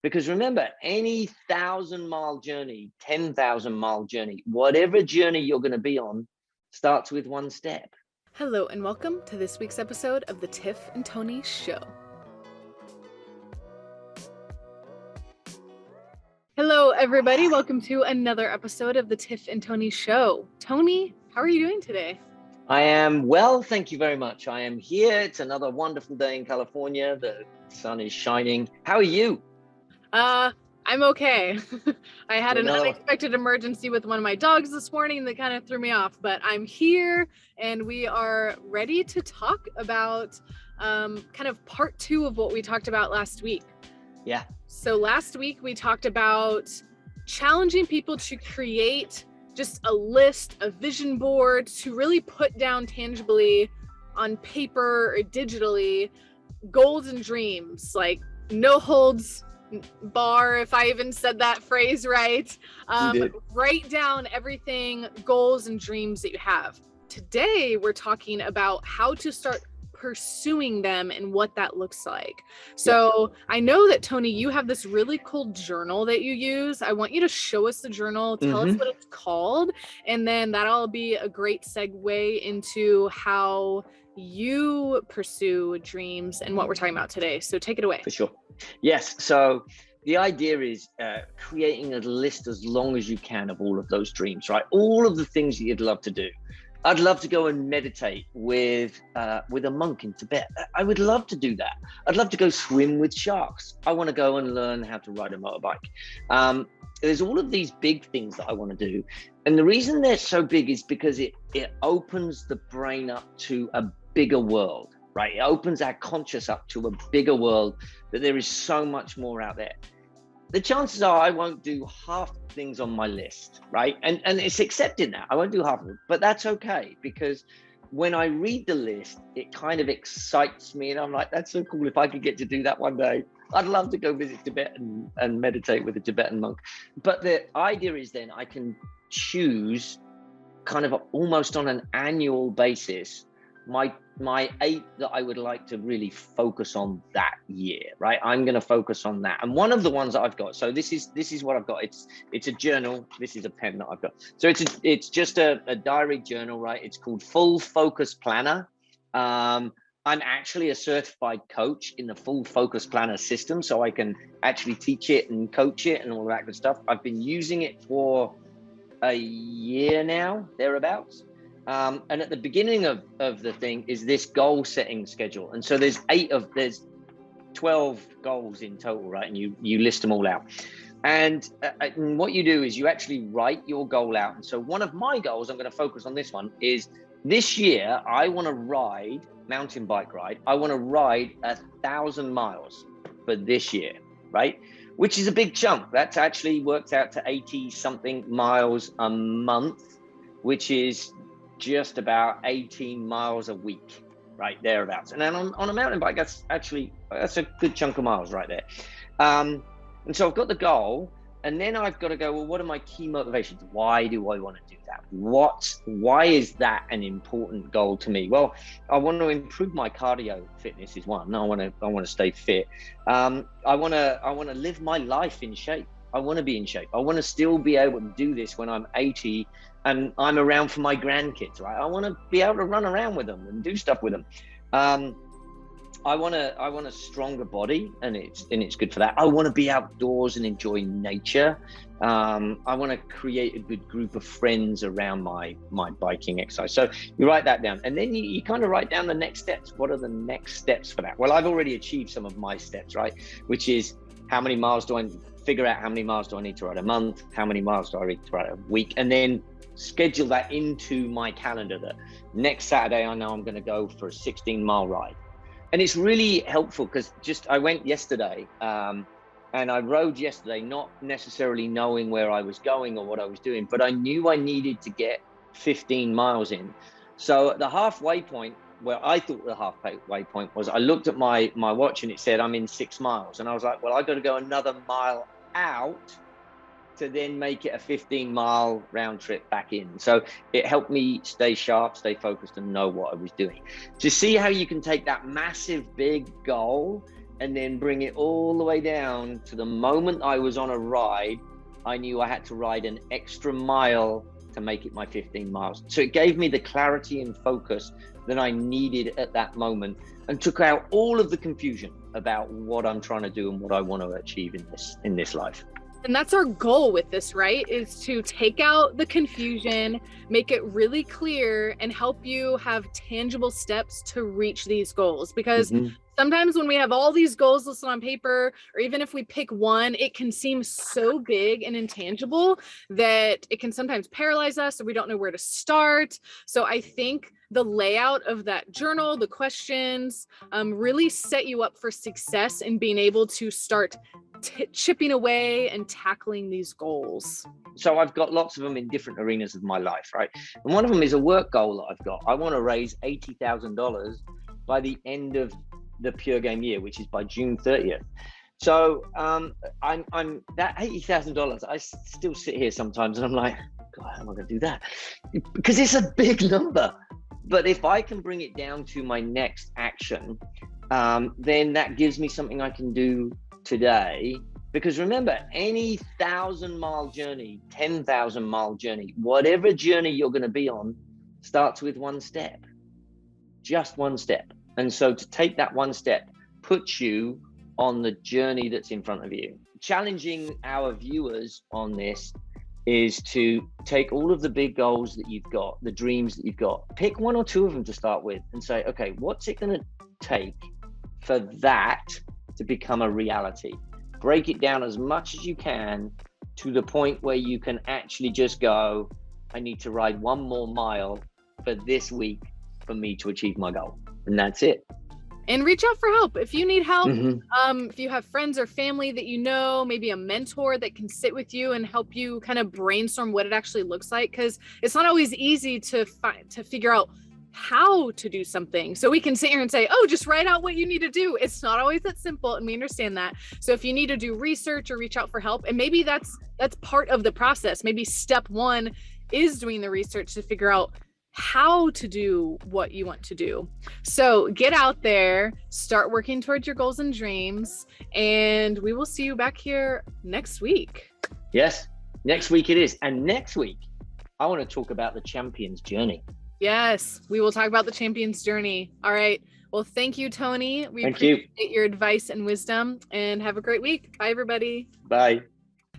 Because remember, any 1,000-mile journey, 10,000-mile journey, whatever journey you're going to be on starts with one step. Hello and welcome to this week's episode of the Tiff and Tony Show. Hello everybody, welcome to another episode of the Tiff and Tony Show. Tony, how are you doing today? I am well, thank you very much. I am here. It's another wonderful day in California. The sun is shining. How are you? I'm okay. I had an unexpected emergency with one of my dogs this morning that kind of threw me off, but I'm here and we are ready to talk about kind of part 2 of what we talked about last week. Yeah. So last week we talked about challenging people to create just a list, a vision board, to really put down tangibly on paper or digitally goals and dreams, like no holds bar, if I even said that phrase right. Write down everything, goals and dreams that you have. Today, we're talking about how to start pursuing them and what that looks like. So I know that, Tony, you have this really cool journal that you use. I want you to show us the journal, tell us what it's called, and then that'll be a great segue into how you pursue dreams and what we're talking about today. So take it away. For sure. Yes. So the idea is creating a list as long as you can of all of those dreams, right? All of the things that you'd love to do. I'd love to go and meditate with a monk in Tibet. I would love to do that. I'd love to go swim with sharks. I want to go and learn how to ride a motorbike. There's all of these big things that I want to do. And the reason they're so big is because it opens the brain up to a bigger world, right? It opens our conscious up to a bigger world, that there is so much more out there. The chances are I won't do half the things on my list, right? And it's accepting that. I won't do half of them, but that's okay, because when I read the list, it kind of excites me. And I'm like, that's so cool. If I could get to do that one day, I'd love to go visit Tibet and meditate with a Tibetan monk. But the idea is then I can choose kind of almost on an annual basis my 8 that I would like to really focus on that year, right? I'm going to focus on that. And one of the ones that I've got, so this is what I've got. It's a journal. This is a pen that I've got. So it's just a diary journal, right? It's called Full Focus Planner. I'm actually a certified coach in the Full Focus Planner system, so I can actually teach it and coach it and all that good stuff. I've been using it for a year now, thereabouts. And at the beginning of the thing is this goal setting schedule. And so there's 12 goals in total, right? And you list them all out. And what you do is you actually write your goal out. And so one of my goals, I'm going to focus on this one, is this year, I want to mountain bike ride. I want to ride 1,000 miles for this year, right? Which is a big chunk. That's actually worked out to 80 something miles a month, which is just about 18 miles a week, right thereabouts. And then on a mountain bike, that's a good chunk of miles right there. And so I've got the goal, and then I've got to go, well, what are my key motivations? Why do I want to do that? Why is that an important goal to me? Well, I want to improve my cardio fitness is one. I want to stay fit. I want to live my life in shape. I want to be in shape. I want to still be able to do this when I'm 80 and I'm around for my grandkids, right? I want to be able to run around with them and do stuff with them. I want a stronger body, and it's good for that. I want to be outdoors and enjoy nature. I want to create a good group of friends around my biking exercise. So you write that down, and then you kind of write down the next steps. What are the next steps for that? Well, I've already achieved some of my steps, right? Which is how many miles do I figure out? How many miles do I need to ride a month? How many miles do I need to ride a week? And then schedule that into my calendar that next Saturday, I know I'm going to go for a 16-mile ride. And it's really helpful because I went yesterday and I rode yesterday, not necessarily knowing where I was going or what I was doing, but I knew I needed to get 15 miles in. So at the halfway point, where I thought the halfway point was, I looked at my watch and it said I'm in 6 miles. And I was like, well, I got to go another mile out to then make it a 15-mile round trip back in. So it helped me stay sharp, stay focused, and know what I was doing. To see how you can take that massive, big goal and then bring it all the way down to the moment I was on a ride. I knew I had to ride an extra mile to make it my 15 miles. So it gave me the clarity and focus that I needed at that moment, and took out all of the confusion about what I'm trying to do and what I want to achieve in this life. And that's our goal with this, right? Is to take out the confusion, make it really clear, and help you have tangible steps to reach these goals. Because sometimes when we have all these goals listed on paper, or even if we pick one, it can seem so big and intangible that it can sometimes paralyze us, or we don't know where to start. So I think the layout of that journal, the questions, really set you up for success in being able to start chipping away and tackling these goals. So I've got lots of them in different arenas of my life, right? And one of them is a work goal that I've got. I want to raise $80,000 by the end of the PureGame year, which is by June 30th. So I'm that $80,000. I still sit here sometimes and I'm like, God, how am I going to do that? Because it's a big number. But if I can bring it down to my next action, then that gives me something I can do today. Because remember, any 1,000-mile journey, 10,000-mile journey, whatever journey you're going to be on, starts with one step, just one step. And so to take that one step puts you on the journey that's in front of you. Challenging our viewers on this is to take all of the big goals that you've got, the dreams that you've got, pick one or two of them to start with and say, okay, what's it going to take for that to become a reality? Break it down as much as you can to the point where you can actually just go, I need to ride one more mile for this week for me to achieve my goal. And that's it. And reach out for help if you need help. If you have friends or family that you know, maybe a mentor that can sit with you and help you kind of brainstorm what it actually looks like, because it's not always easy to figure out how to do something. So we can sit here and say, oh, just write out what you need to do. It's not always that simple, and we understand that. So if you need to do research or reach out for help, and maybe that's part of the process. Maybe step one is doing the research to figure out how to do what you want to do. So get out there, start working towards your goals and dreams, and we will see you back here next week. Yes, next week it is. And next week, I want to talk about the champion's journey. Yes, we will talk about the champion's journey. All right. Well, thank you, Tony. We appreciate your advice and wisdom, and have a great week. Bye, everybody. Bye.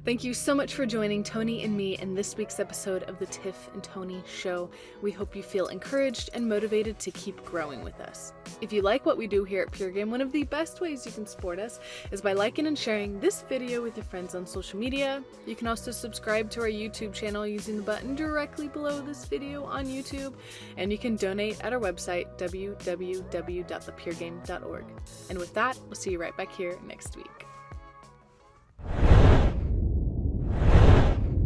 Thank you so much for joining Tony and me in this week's episode of the Tiff and Tony Show. We hope you feel encouraged and motivated to keep growing with us. If you like what we do here at PureGame, one of the best ways you can support us is by liking and sharing this video with your friends on social media. You can also subscribe to our YouTube channel using the button directly below this video on YouTube, and you can donate at our website, www.thepurgame.org. And with that, we'll see you right back here next week.